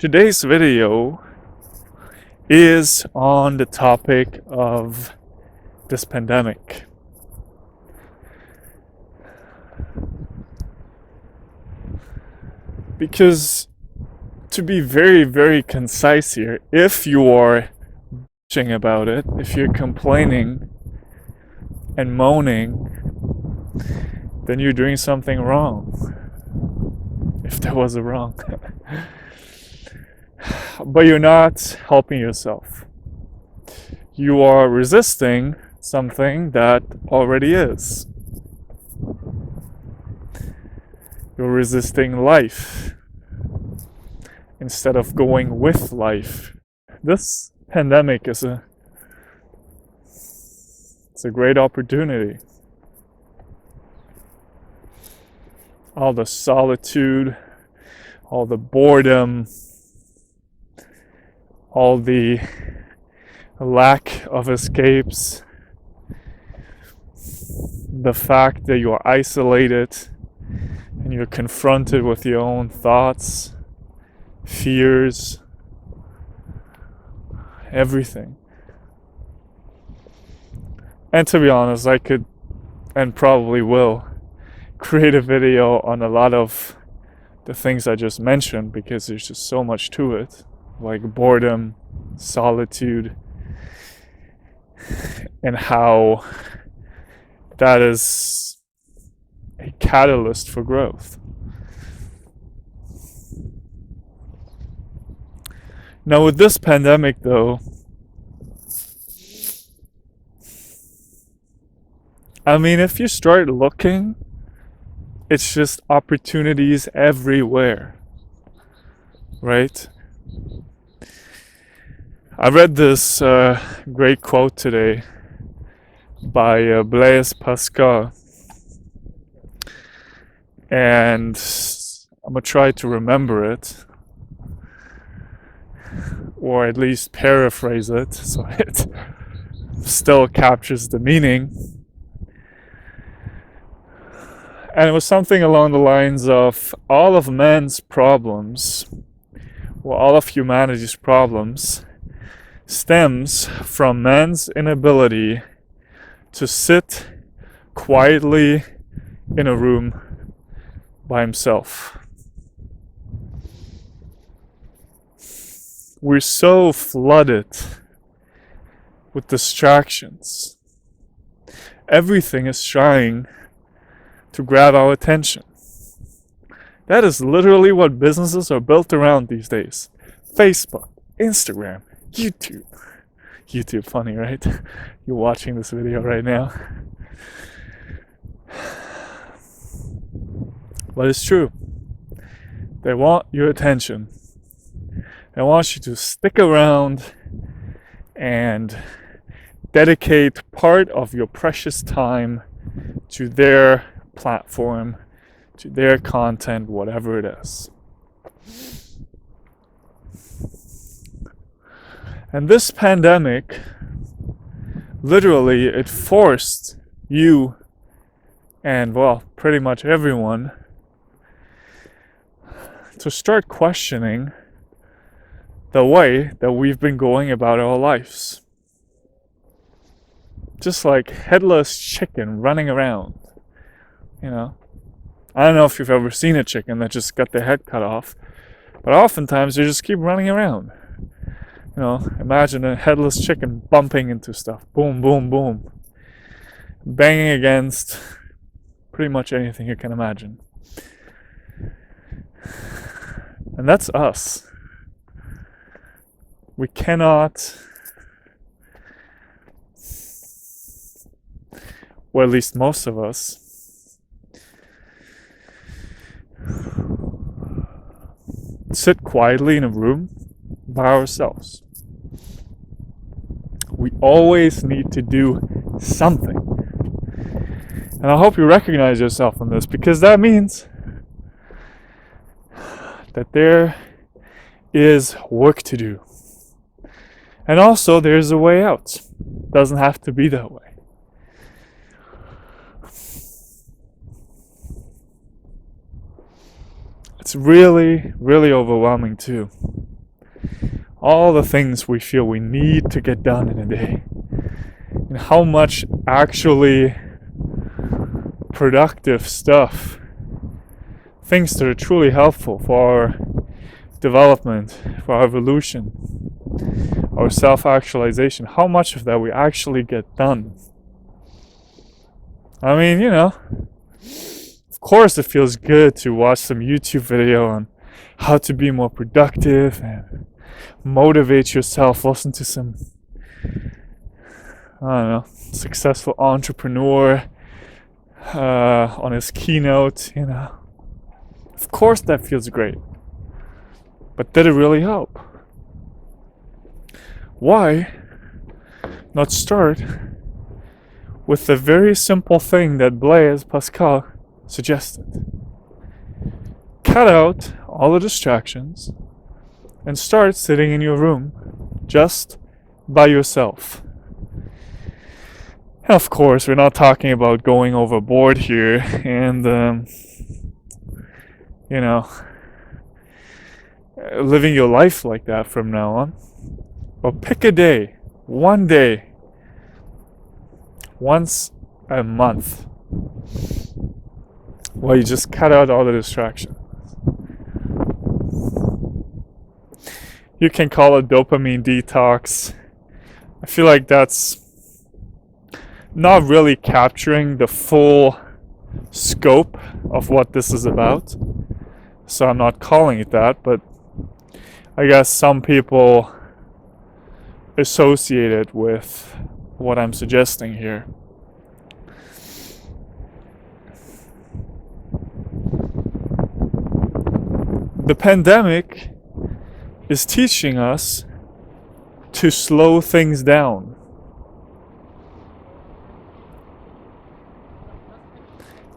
Today's video is on the topic of this pandemic. Because to be very, very concise here, if you are bitching about it, if you're complaining and moaning, then you're doing something wrong. If there was a wrong. But you're not helping yourself. You are resisting something that already is. You're resisting life instead of going with life. This pandemic is a great opportunity. All the solitude, all the boredom, all the lack of escapes, the fact that you are isolated and you're confronted with your own thoughts, fears, everything. And to be honest, I could and probably will create a video on a lot of the things I just mentioned because there's just so much to it, like boredom, solitude, and how that is a catalyst for growth. Now with this pandemic though, I mean, if you start looking, it's just opportunities everywhere, right? I read this great quote today by Blaise Pascal, and I'm gonna try to remember it, or at least paraphrase it so it still captures the meaning. And it was something along the lines of all of man's problems, or all of humanity's problems, stems from man's inability to sit quietly in a room by himself. We're so flooded with distractions. Everything is trying to grab our attention. That is literally what businesses are built around these days. Facebook, Instagram, YouTube. YouTube, funny, right? You're watching this video right now. But it's true. They want your attention. They want you to stick around and dedicate part of your precious time to their platform, to their content, whatever it is. And this pandemic, literally, it forced you and, well, pretty much everyone to start questioning the way that we've been going about our lives. Just like headless chicken running around. You know, I don't know if you've ever seen a chicken that just got their head cut off, but oftentimes they just keep running around. You know, imagine a headless chicken bumping into stuff. Boom, boom, boom. Banging against pretty much anything you can imagine. And that's us. We cannot, or at least most of us, sit quietly in a room by ourselves. We always need to do something. And I hope you recognize yourself in this, because that means that there is work to do. And also there's a way out. It doesn't have to be that way. It's really, really overwhelming too. All the things we feel we need to get done in a day. And how much actually productive stuff, things that are truly helpful for our development, for our evolution, our self-actualization, how much of that we actually get done. I mean, of course it feels good to watch some YouTube video on how to be more productive and motivate yourself, listen to some, I don't know, successful entrepreneur on his keynote, Of course that feels great. But did it really help? Why not start with the very simple thing that Blaise Pascal suggested? Cut out all the distractions and start sitting in your room just by yourself. And of course, we're not talking about going overboard here and, living your life like that from now on. But pick a day, one day, once a month, where you just cut out all the distractions. You can call it dopamine detox. I feel like that's not really capturing the full scope of what this is about. So I'm not calling it that, but I guess some people associate it with what I'm suggesting here. The pandemic is teaching us to slow things down,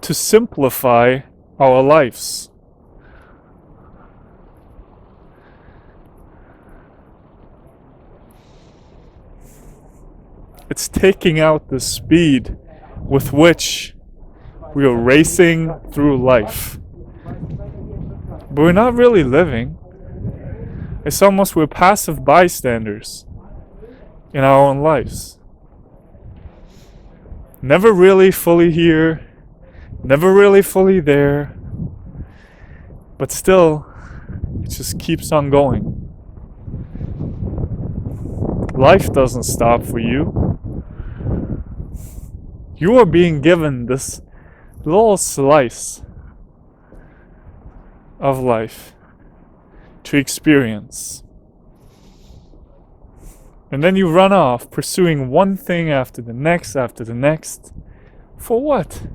to simplify our lives. It's taking out the speed with which we are racing through life. But we're not really living. It's almost we're passive bystanders in our own lives. Never really fully here, never really fully there, but still, it just keeps on going. Life doesn't stop for you. You are being given this little slice of life to experience. And then you run off pursuing one thing after the next. For what?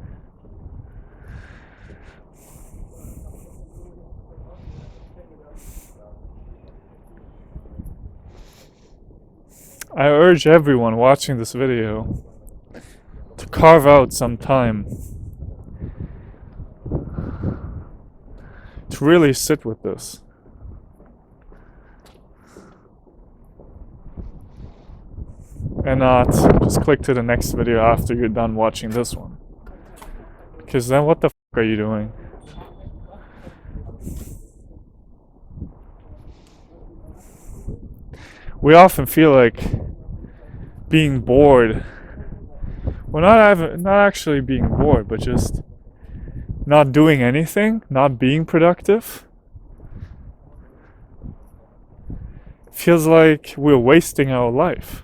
I urge everyone watching this video to carve out some time to really sit with this. And not just click to the next video after you're done watching this one. Because then what the fuck are you doing? We often feel like being bored. We're not actually being bored, but just not doing anything, not being productive. Feels like we're wasting our life.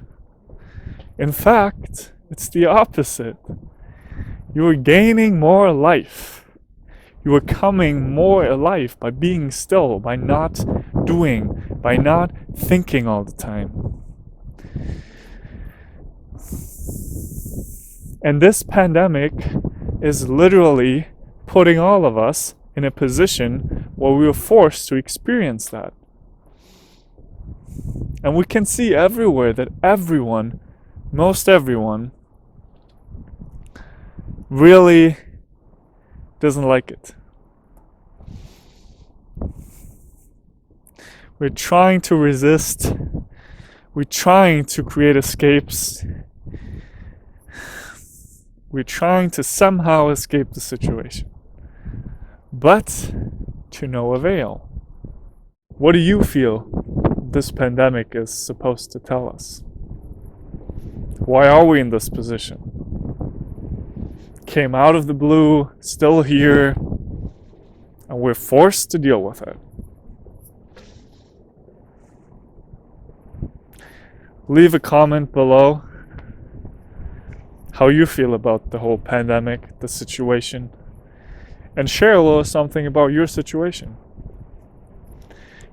In fact, it's the opposite. You are gaining more life. You are coming more alive by being still, by not doing, by not thinking all the time. And this pandemic is literally putting all of us in a position where we are forced to experience that. And we can see everywhere that everyone, most everyone, really doesn't like it. We're trying to resist. We're trying to create escapes. We're trying to somehow escape the situation. But to no avail. What do you feel this pandemic is supposed to tell us. Why are we in this position? Came out of the blue, still here, and we're forced to deal with it. Leave a comment below how you feel about the whole pandemic, the situation, and share a little something about your situation,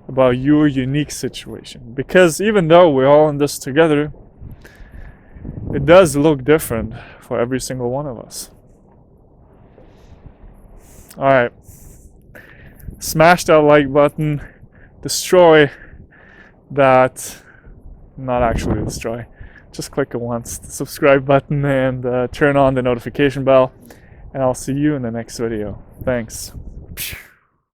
about your unique situation. Because even though we're all in this together, it does look different for every single one of us. Alright, smash that like button, destroy that, not actually destroy, just click it once, the subscribe button, and turn on the notification bell, and I'll see you in the next video. Thanks.